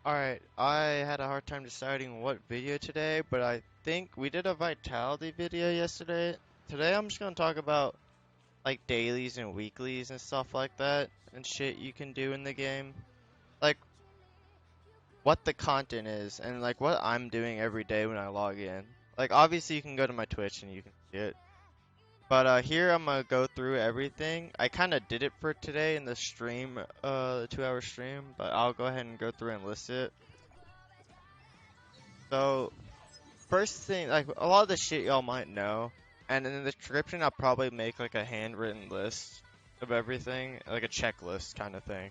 Alright, I had a hard time deciding what video today, but I think we did a vitality video yesterday. Today I'm just gonna talk about like dailies and weeklies and stuff like that and shit you can do in the game. Like what the content is and like what I'm doing every day when I log in. Like obviously you can go to my Twitch and you can see it. But here I'm gonna go through everything. I kinda did it for today in the stream, the 2-hour stream, but I'll go ahead and go through and list it. So first thing, like a lot of the shit y'all might know, and in the description I'll probably make like a handwritten list of everything, like a checklist kind of thing.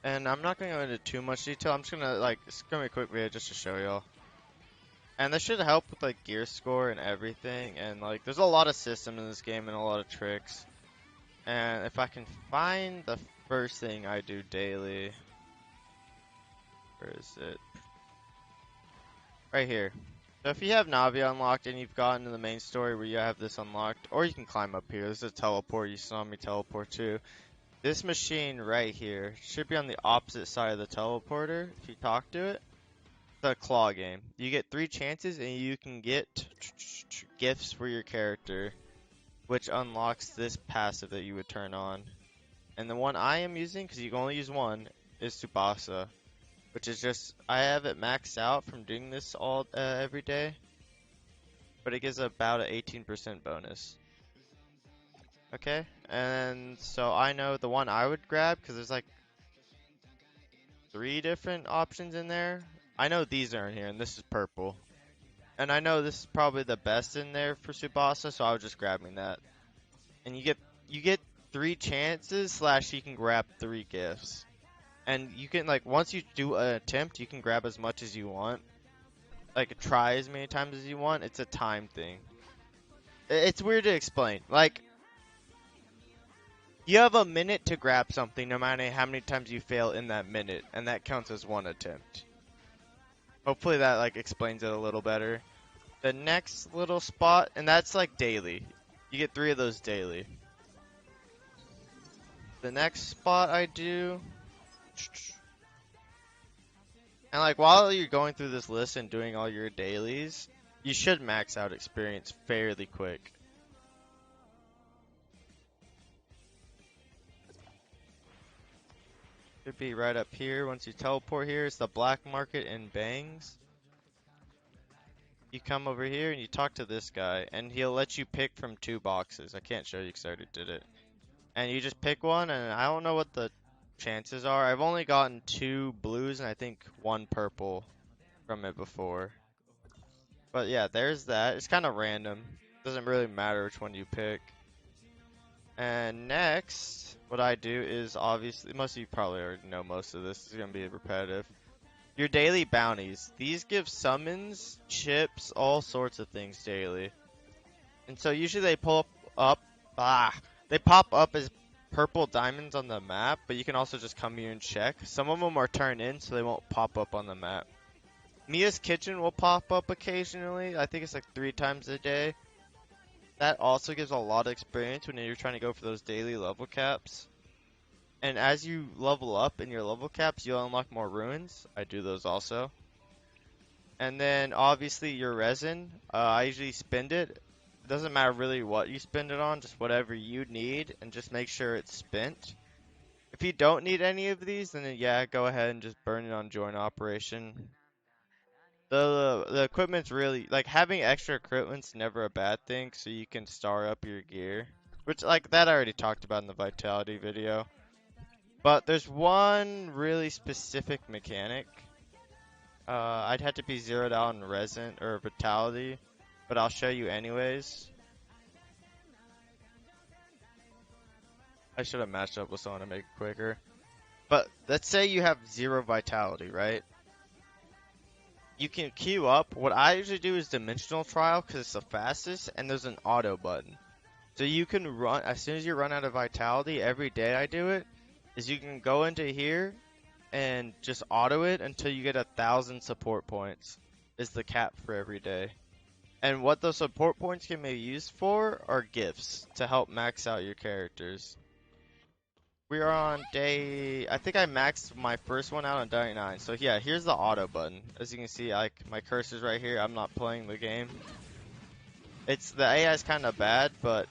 And I'm not gonna go into too much detail. I'm just gonna it's gonna be a quick video just to show y'all. And this should help with like gear score and everything. And like there's a lot of system in this game and a lot of tricks. And if I can find the first thing I do daily, where is it? Right here. So if you have Navi unlocked and you've gotten to the main story where you have this unlocked, or you can climb up here. This is a teleport. You saw me teleport too. This machine right here should be on the opposite side of the teleporter. If you talk to it, it's a claw game. You get 3 chances and you can get gifts for your character, which unlocks this passive that you would turn on. And the one I am using, because you can only use one, is Tsubasa. Which is just, I have it maxed out from doing this all every day, but it gives about an 18% bonus. Okay, and so I know the one I would grab, because there's like 3 different options in there. I know these are in here, and this is purple. And I know this is probably the best in there for Tsubasa, so I was just grabbing that. And you get 3 chances, slash you can grab 3 gifts. And you can, like, once you do an attempt, you can grab as much as you want. Like, try as many times as you want. It's a time thing. It's weird to explain. Like, you have a minute to grab something no matter how many times you fail in that minute. And that counts as 1 attempt. Hopefully that, like, explains it a little better. The next little spot, and that's, like, daily. You get 3 of those daily. The next spot I do... And like while you're going through this list and doing all your dailies, you should max out experience fairly quick. Should be right up here. Once you teleport here, it's the black market in Bangs. You come over here and you talk to this guy, and he'll let you pick from 2 boxes. I can't show you because I already did it. And you just pick one, and I don't know what the chances are. I've only gotten 2 blues and I think 1 purple from it before. But yeah, there's that. It's kind of random. Doesn't really matter which one you pick. And next, what I do is obviously, most of you probably already know most of this. It's going to be repetitive. Your daily bounties. These give summons, chips, all sorts of things daily. And so usually they pull up, they pop up as purple diamonds on the map, but you can also just come here and check. Some of them are turned in so they won't pop up on the map. Mia's Kitchen will pop up occasionally. I think it's like 3 times a day. That also gives a lot of experience when you're trying to go for those daily level caps. And as you level up in your level caps, you'll unlock more ruins. I do those also. And then obviously your resin, I usually spend it. It doesn't matter really what you spend it on, just whatever you need, and just make sure it's spent. If you don't need any of these, then yeah, go ahead and just burn it on join operation. The equipment's really, like, having extra equipment's never a bad thing, so you can star up your gear. Which, like, that I already talked about in the vitality video. But there's one really specific mechanic. I'd have to be zeroed out in resin, or vitality, but I'll show you anyways. I should have matched up with someone to make it quicker. But, let's say you have 0 vitality, right? You can queue up. What I usually do is dimensional trial because it's the fastest, and there's an auto button. So you can run, as soon as you run out of vitality, every day I do it, is you can go into here and just auto it until you get 1,000 support points, is the cap for every day. And what those support points can be used for are gifts to help max out your characters. We are on day, I think I maxed my first one out on day 9. So yeah, here's the auto button. As you can see, like my cursor's right here. I'm not playing the game. It's the AI is kind of bad, but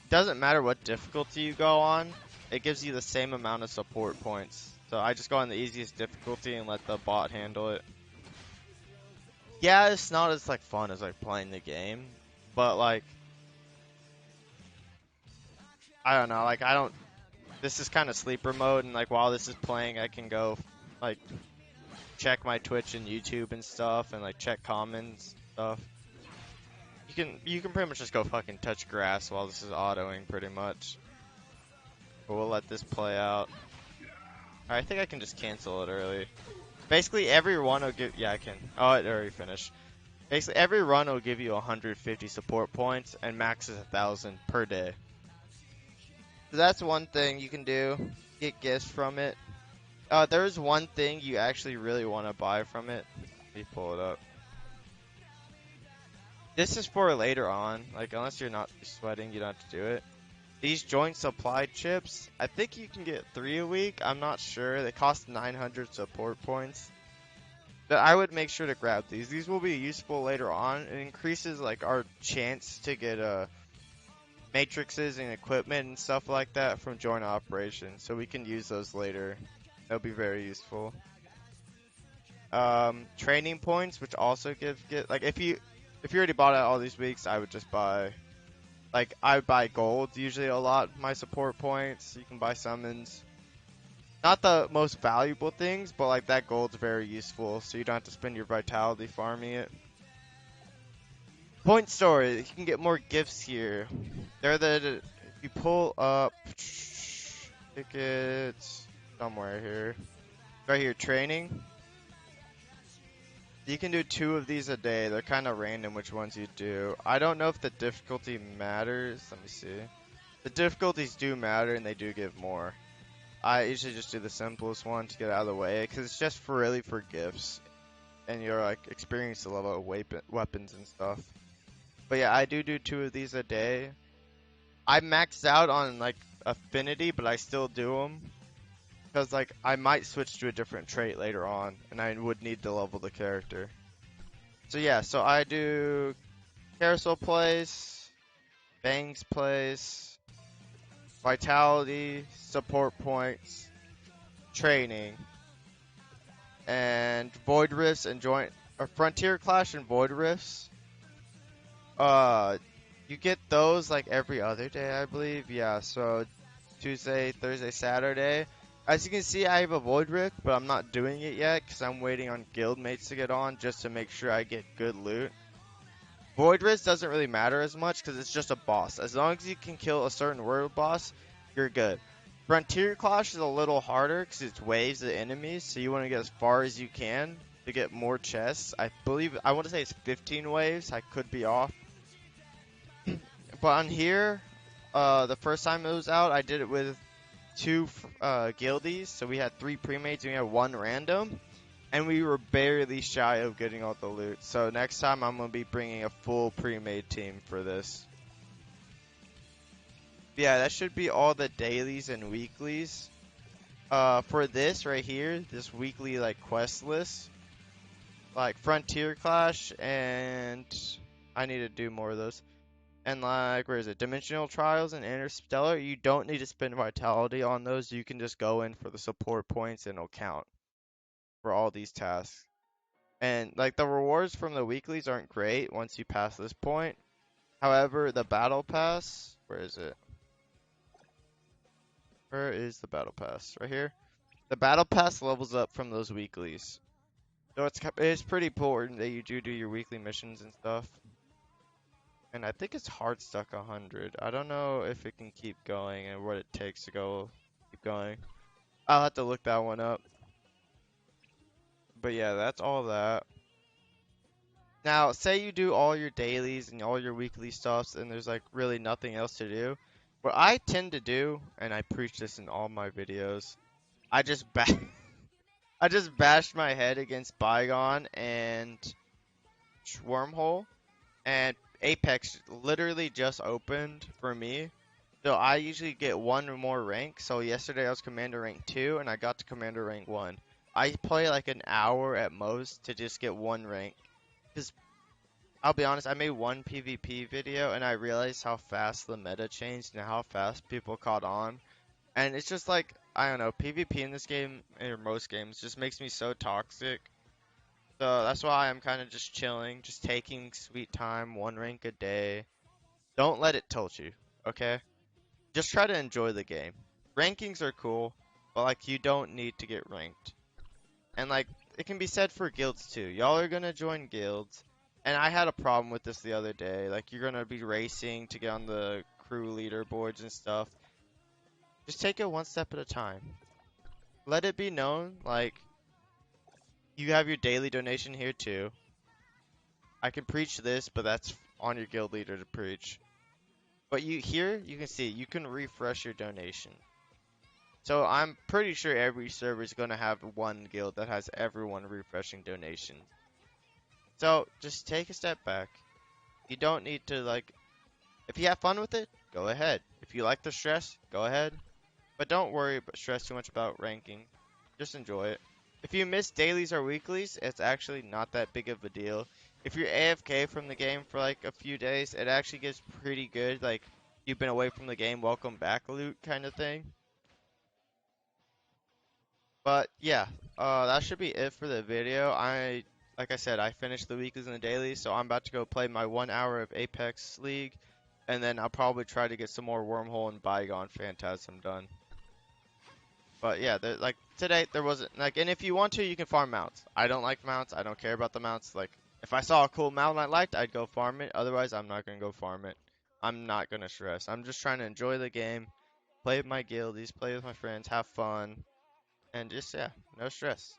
doesn't matter what difficulty you go on. It gives you the same amount of support points. So I just go on the easiest difficulty and let the bot handle it. Yeah, it's not as like fun as like playing the game, but like I don't know, like I don't. This is kind of sleeper mode, and like while this is playing, I can go like check my Twitch and YouTube and stuff, and like check comments and stuff. You can pretty much just go fucking touch grass while this is autoing, pretty much. But we'll let this play out. I think I can just cancel it early. Basically, every run will give. Yeah, I can. Oh, it already finished. Basically, every run will give you 150 support points, and max is 1,000 per day. So that's one thing you can do. Get gifts from it. There's one thing you actually really want to buy from it. Let me pull it up. This is for later on. Like, unless you're not sweating, you don't have to do it. These joint supply chips, I think you can get 3 a week. I'm not sure. They cost 900 support points. But I would make sure to grab these. These will be useful later on. It increases like our chance to get matrices and equipment and stuff like that from joint operations. So we can use those later. They'll be very useful. Training points, which also get like if you already bought out all these weeks, I would just buy. Like, I buy gold usually a lot, my support points. You can buy summons. Not the most valuable things, but like that gold's very useful, so you don't have to spend your vitality farming it. Point store, you can get more gifts here. If you pull up tickets somewhere here. Right here, training. You can do 2 of these a day. They're kind of random which ones you do. I don't know if the difficulty matters. Let me see. The difficulties do matter and they do give more. I usually just do the simplest one to get out of the way because it's just really for gifts and your like experience level of weapons and stuff. But yeah, I do 2 of these a day. I maxed out on like affinity, but I still do them because like I might switch to a different trait later on and I would need to level the character. So yeah, so I do carousel place, bangs place, vitality, support points, training, and void rifts and joint or frontier clash and void rifts. You get those like every other day, I believe. Yeah, so Tuesday, Thursday, Saturday. As you can see, I have a void rift, but I'm not doing it yet because I'm waiting on guild mates to get on just to make sure I get good loot. Void Risk doesn't really matter as much because it's just a boss. As long as you can kill a certain world boss, you're good. Frontier Clash is a little harder because it's waves of enemies, so you want to get as far as you can to get more chests. I want to say it's 15 waves. I could be off. But on here, the first time it was out, I did it with 2 guildies. So we had 3 premates and we had 1 random. And we were barely shy of getting all the loot. So next time I'm going to be bringing a full pre-made team for this. Yeah, that should be all the dailies and weeklies. For this right here, this weekly like quest list. Like Frontier Clash and I need to do more of those. And like, where is it? Dimensional Trials and Interstellar. You don't need to spend vitality on those. You can just go in for the support points and it'll count for all these tasks. And like the rewards from the weeklies aren't great once you pass this point. However, the battle pass, where is it? Where is the battle pass? Right here. The battle pass levels up from those weeklies. So it's pretty important that you do your weekly missions and stuff. And I think it's hard stuck 100. I don't know if it can keep going and what it takes to keep going. I'll have to look that one up. But yeah, that's all that. Now, say you do all your dailies and all your weekly stuffs and there's like really nothing else to do. What I tend to do, and I preach this in all my videos, I just I just bashed my head against Bygone and Wormhole, and Apex literally just opened for me. So I usually get one or more rank. So yesterday I was Commander rank 2 and I got to Commander rank 1. I play like an hour at most to just get one rank. Because I'll be honest, I made one PvP video and I realized how fast the meta changed and how fast people caught on. And it's just like, I don't know, PvP in this game, or most games, just makes me so toxic. So that's why I'm kind of just chilling, just taking sweet time, one rank a day. Don't let it tilt you, okay? Just try to enjoy the game. Rankings are cool, but like you don't need to get ranked. And like it can be said for guilds too. Y'all are gonna join guilds, and I had a problem with this the other day. Like you're gonna be racing to get on the crew leaderboards and stuff. Just take it one step at a time. Let it be known, like you have your daily donation here too. I can preach this, but that's on your guild leader to preach. But you here, you can see you can refresh your donation. So I'm pretty sure every server is gonna have one guild that has everyone refreshing donations. So just take a step back. You don't need to like, if you have fun with it, go ahead. If you like the stress, go ahead. But don't worry about stress too much about ranking. Just enjoy it. If you miss dailies or weeklies, it's actually not that big of a deal. If you're AFK from the game for like a few days, it actually gets pretty good. Like you've been away from the game, welcome back loot kind of thing. But yeah, that should be it for the video. Like I said, I finished the weeklies and the dailies, so I'm about to go play my 1 hour of Apex League, and then I'll probably try to get some more wormhole and bygone phantasm done. But yeah, like today there wasn't like, and if you want to, you can farm mounts. I don't like mounts. I don't care about the mounts. Like if I saw a cool mount I liked, I'd go farm it. Otherwise, I'm not gonna go farm it. I'm not gonna stress. I'm just trying to enjoy the game, play with my guildies, play with my friends, have fun, and just yeah, no stress.